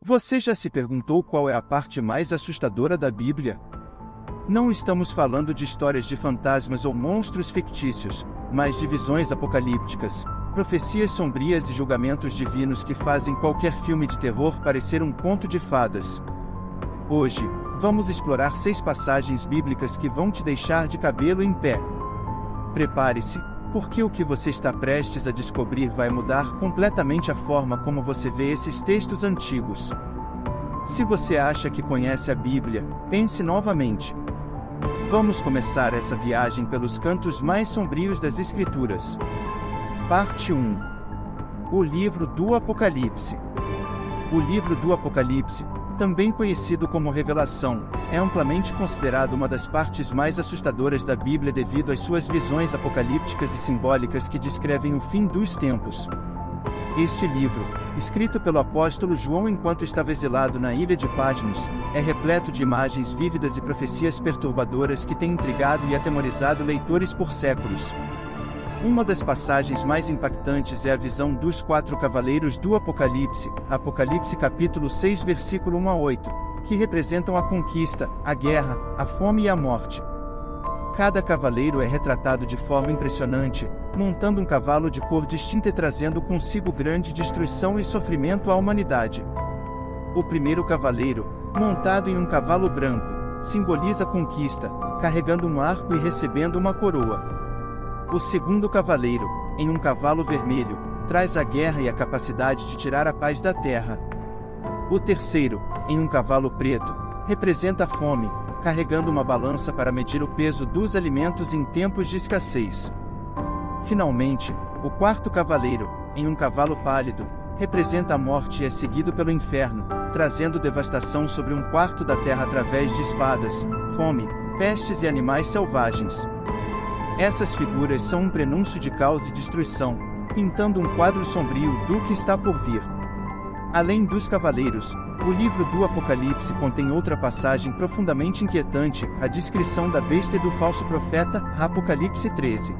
Você já se perguntou qual é a parte mais assustadora da Bíblia? Não estamos falando de histórias de fantasmas ou monstros fictícios, mas de visões apocalípticas, profecias sombrias e julgamentos divinos que fazem qualquer filme de terror parecer um conto de fadas. Hoje, vamos explorar 6 passagens bíblicas que vão te deixar de cabelo em pé. Prepare-se, porque o que você está prestes a descobrir vai mudar completamente a forma como você vê esses textos antigos. Se você acha que conhece a Bíblia, pense novamente. Vamos começar essa viagem pelos cantos mais sombrios das Escrituras. Parte 1. O livro do Apocalipse. O livro do Apocalipse, também conhecido como Revelação, é amplamente considerado uma das partes mais assustadoras da Bíblia devido às suas visões apocalípticas e simbólicas que descrevem o fim dos tempos. Este livro, escrito pelo apóstolo João enquanto estava exilado na ilha de Patmos, é repleto de imagens vívidas e profecias perturbadoras que têm intrigado e atemorizado leitores por séculos. Uma das passagens mais impactantes é a visão dos 4 cavaleiros do Apocalipse, Apocalipse capítulo 6 versículo 1 a 8, que representam a conquista, a guerra, a fome e a morte. Cada cavaleiro é retratado de forma impressionante, montando um cavalo de cor distinta e trazendo consigo grande destruição e sofrimento à humanidade. O primeiro cavaleiro, montado em um cavalo branco, simboliza a conquista, carregando um arco e recebendo uma coroa. O segundo cavaleiro, em um cavalo vermelho, traz a guerra e a capacidade de tirar a paz da terra. O terceiro, em um cavalo preto, representa a fome, carregando uma balança para medir o peso dos alimentos em tempos de escassez. Finalmente, o quarto cavaleiro, em um cavalo pálido, representa a morte e é seguido pelo inferno, trazendo devastação sobre um quarto da terra através de espadas, fome, pestes e animais selvagens. Essas figuras são um prenúncio de caos e destruição, pintando um quadro sombrio do que está por vir. Além dos cavaleiros, o livro do Apocalipse contém outra passagem profundamente inquietante, a descrição da besta e do falso profeta, Apocalipse 13.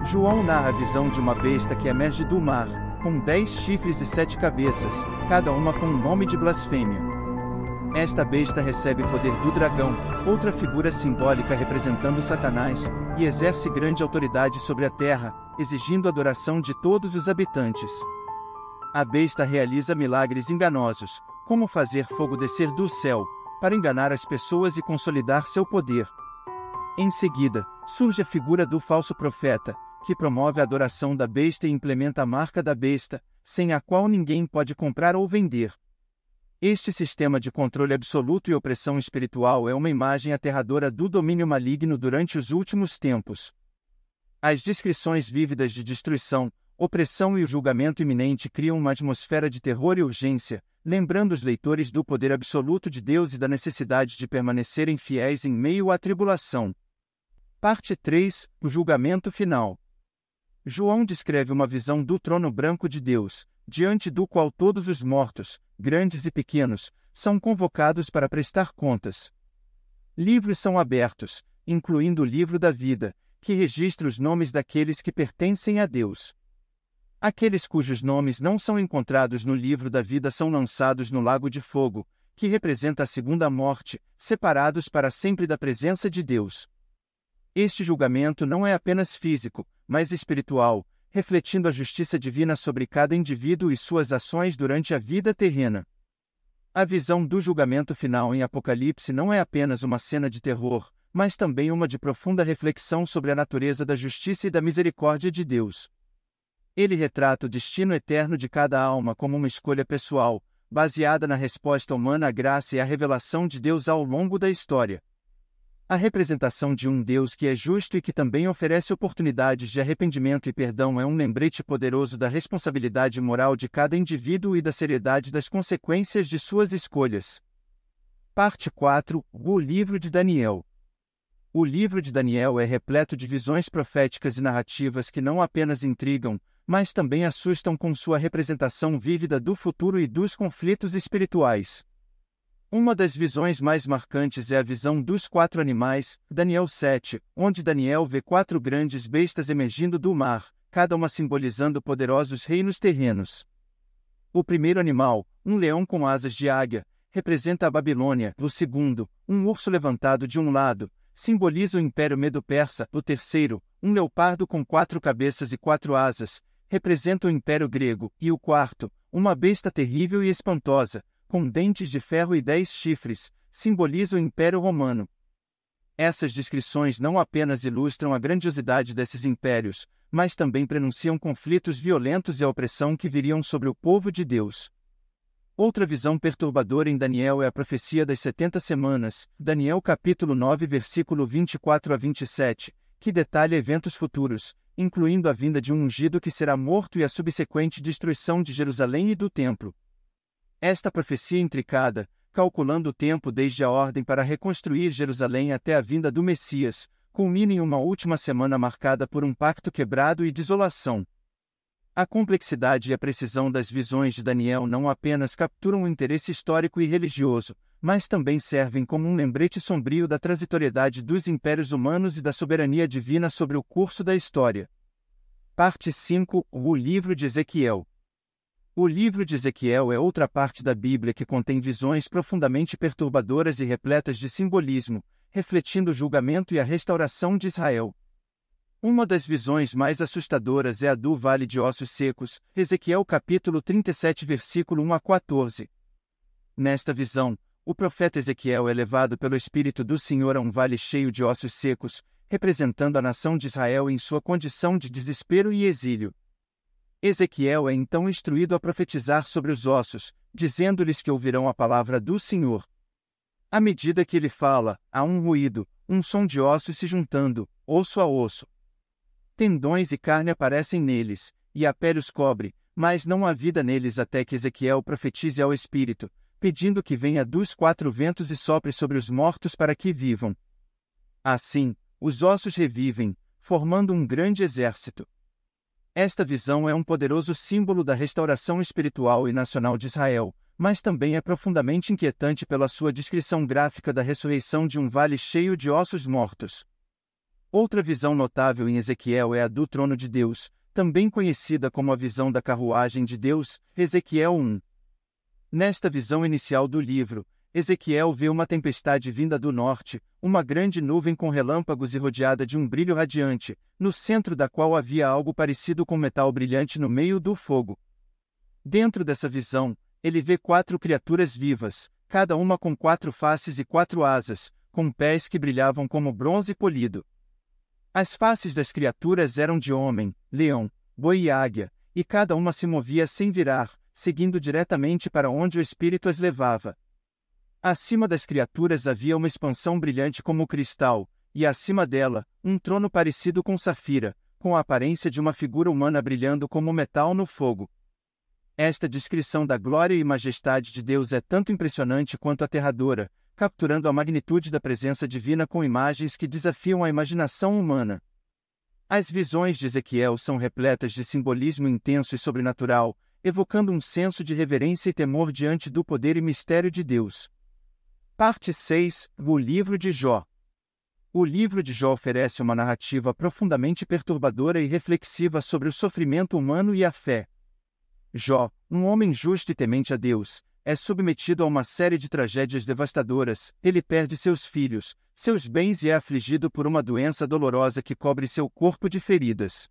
João narra a visão de uma besta que emerge do mar, com 10 chifres e 7 cabeças, cada uma com um nome de blasfêmia. Esta besta recebe poder do dragão, outra figura simbólica representando Satanás, e exerce grande autoridade sobre a terra, exigindo a adoração de todos os habitantes. A besta realiza milagres enganosos, como fazer fogo descer do céu, para enganar as pessoas e consolidar seu poder. Em seguida, surge a figura do falso profeta, que promove a adoração da besta e implementa a marca da besta, sem a qual ninguém pode comprar ou vender. Este sistema de controle absoluto e opressão espiritual é uma imagem aterradora do domínio maligno durante os últimos tempos. As descrições vívidas de destruição, opressão e o julgamento iminente criam uma atmosfera de terror e urgência, lembrando os leitores do poder absoluto de Deus e da necessidade de permanecerem fiéis em meio à tribulação. Parte 3. O julgamento final. João descreve uma visão do trono branco de Deus, diante do qual todos os mortos, grandes e pequenos, são convocados para prestar contas. Livros são abertos, incluindo o livro da vida, que registra os nomes daqueles que pertencem a Deus. Aqueles cujos nomes não são encontrados no livro da vida são lançados no lago de fogo, que representa a segunda morte, separados para sempre da presença de Deus. Este julgamento não é apenas físico, mas espiritual, refletindo a justiça divina sobre cada indivíduo e suas ações durante a vida terrena. A visão do julgamento final em Apocalipse não é apenas uma cena de terror, mas também uma de profunda reflexão sobre a natureza da justiça e da misericórdia de Deus. Ele retrata o destino eterno de cada alma como uma escolha pessoal, baseada na resposta humana à graça e à revelação de Deus ao longo da história. A representação de um Deus que é justo e que também oferece oportunidades de arrependimento e perdão é um lembrete poderoso da responsabilidade moral de cada indivíduo e da seriedade das consequências de suas escolhas. Parte 4. O livro de Daniel. O livro de Daniel é repleto de visões proféticas e narrativas que não apenas intrigam, mas também assustam com sua representação vívida do futuro e dos conflitos espirituais. Uma das visões mais marcantes é a visão dos 4 animais, Daniel 7, onde Daniel vê 4 grandes bestas emergindo do mar, cada uma simbolizando poderosos reinos terrenos. O primeiro animal, um leão com asas de águia, representa a Babilônia. O segundo, um urso levantado de um lado, simboliza o Império Medo-Persa. O terceiro, um leopardo com 4 cabeças e 4 asas, representa o Império Grego. E o quarto, uma besta terrível e espantosa, com dentes de ferro e 10 chifres, simboliza o Império Romano. Essas descrições não apenas ilustram a grandiosidade desses impérios, mas também prenunciam conflitos violentos e a opressão que viriam sobre o povo de Deus. Outra visão perturbadora em Daniel é a profecia das 70 semanas, Daniel capítulo 9 versículo 24 a 27, que detalha eventos futuros, incluindo a vinda de um ungido que será morto e a subsequente destruição de Jerusalém e do templo. Esta profecia intricada, calculando o tempo desde a ordem para reconstruir Jerusalém até a vinda do Messias, culmina em uma última semana marcada por um pacto quebrado e desolação. A complexidade e a precisão das visões de Daniel não apenas capturam o interesse histórico e religioso, mas também servem como um lembrete sombrio da transitoriedade dos impérios humanos e da soberania divina sobre o curso da história. Parte 5. O Livro de Ezequiel. O livro de Ezequiel é outra parte da Bíblia que contém visões profundamente perturbadoras e repletas de simbolismo, refletindo o julgamento e a restauração de Israel. Uma das visões mais assustadoras é a do Vale de Ossos Secos, Ezequiel capítulo 37 versículo 1 a 14. Nesta visão, o profeta Ezequiel é levado pelo Espírito do Senhor a um vale cheio de ossos secos, representando a nação de Israel em sua condição de desespero e exílio. Ezequiel é então instruído a profetizar sobre os ossos, dizendo-lhes que ouvirão a palavra do Senhor. À medida que ele fala, há um ruído, um som de ossos se juntando, osso a osso. Tendões e carne aparecem neles, e a pele os cobre, mas não há vida neles até que Ezequiel profetize ao Espírito, pedindo que venha dos 4 ventos e sopre sobre os mortos para que vivam. Assim, os ossos revivem, formando um grande exército. Esta visão é um poderoso símbolo da restauração espiritual e nacional de Israel, mas também é profundamente inquietante pela sua descrição gráfica da ressurreição de um vale cheio de ossos mortos. Outra visão notável em Ezequiel é a do trono de Deus, também conhecida como a visão da carruagem de Deus, Ezequiel 1. Nesta visão inicial do livro, Ezequiel vê uma tempestade vinda do norte, uma grande nuvem com relâmpagos e rodeada de um brilho radiante, no centro da qual havia algo parecido com metal brilhante no meio do fogo. Dentro dessa visão, ele vê 4 criaturas vivas, cada uma com 4 faces e 4 asas, com pés que brilhavam como bronze polido. As faces das criaturas eram de homem, leão, boi e águia, e cada uma se movia sem virar, seguindo diretamente para onde o Espírito as levava. Acima das criaturas havia uma expansão brilhante como cristal, e acima dela, um trono parecido com safira, com a aparência de uma figura humana brilhando como metal no fogo. Esta descrição da glória e majestade de Deus é tanto impressionante quanto aterradora, capturando a magnitude da presença divina com imagens que desafiam a imaginação humana. As visões de Ezequiel são repletas de simbolismo intenso e sobrenatural, evocando um senso de reverência e temor diante do poder e mistério de Deus. Parte 6. O Livro de Jó. O livro de Jó oferece uma narrativa profundamente perturbadora e reflexiva sobre o sofrimento humano e a fé. Jó, um homem justo e temente a Deus, é submetido a uma série de tragédias devastadoras. Ele perde seus filhos, seus bens e é afligido por uma doença dolorosa que cobre seu corpo de feridas.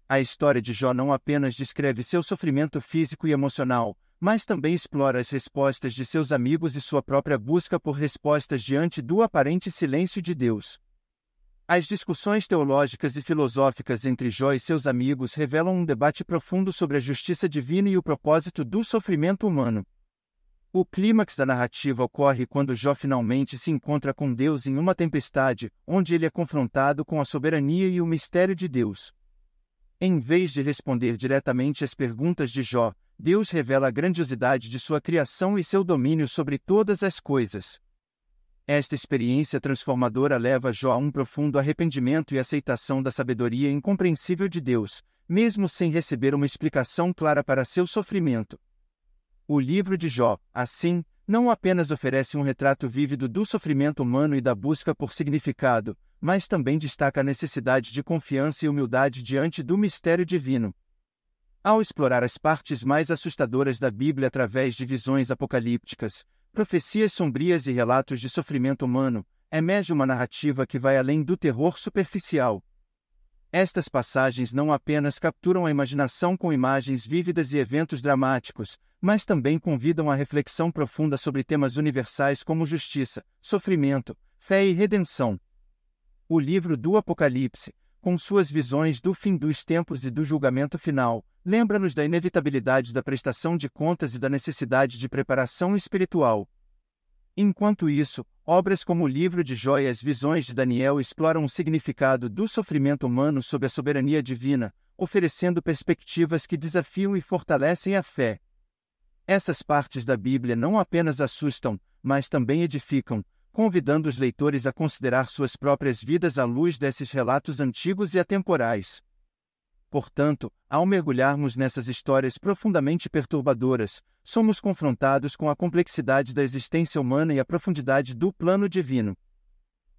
A história de Jó não apenas descreve seu sofrimento físico e emocional, mas também explora as respostas de seus amigos e sua própria busca por respostas diante do aparente silêncio de Deus. As discussões teológicas e filosóficas entre Jó e seus amigos revelam um debate profundo sobre a justiça divina e o propósito do sofrimento humano. O clímax da narrativa ocorre quando Jó finalmente se encontra com Deus em uma tempestade, onde ele é confrontado com a soberania e o mistério de Deus. Em vez de responder diretamente às perguntas de Jó, Deus revela a grandiosidade de sua criação e seu domínio sobre todas as coisas. Esta experiência transformadora leva Jó a um profundo arrependimento e aceitação da sabedoria incompreensível de Deus, mesmo sem receber uma explicação clara para seu sofrimento. O livro de Jó, assim, não apenas oferece um retrato vívido do sofrimento humano e da busca por significado, mas também destaca a necessidade de confiança e humildade diante do mistério divino. Ao explorar as partes mais assustadoras da Bíblia através de visões apocalípticas, profecias sombrias e relatos de sofrimento humano, emerge uma narrativa que vai além do terror superficial. Estas passagens não apenas capturam a imaginação com imagens vívidas e eventos dramáticos, mas também convidam à reflexão profunda sobre temas universais como justiça, sofrimento, fé e redenção. O livro do Apocalipse, com suas visões do fim dos tempos e do julgamento final, lembra-nos da inevitabilidade da prestação de contas e da necessidade de preparação espiritual. Enquanto isso, obras como o livro de Jó e as visões de Daniel exploram o significado do sofrimento humano sob a soberania divina, oferecendo perspectivas que desafiam e fortalecem a fé. Essas partes da Bíblia não apenas assustam, mas também edificam, convidando os leitores a considerar suas próprias vidas à luz desses relatos antigos e atemporais. Portanto, ao mergulharmos nessas histórias profundamente perturbadoras, somos confrontados com a complexidade da existência humana e a profundidade do plano divino.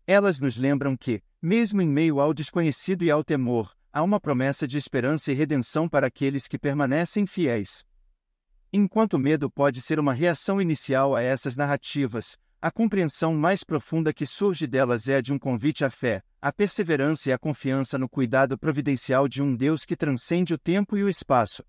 Elas nos lembram que, mesmo em meio ao desconhecido e ao temor, há uma promessa de esperança e redenção para aqueles que permanecem fiéis. Enquanto o medo pode ser uma reação inicial a essas narrativas, a compreensão mais profunda que surge delas é a de um convite à fé, à perseverança e à confiança no cuidado providencial de um Deus que transcende o tempo e o espaço.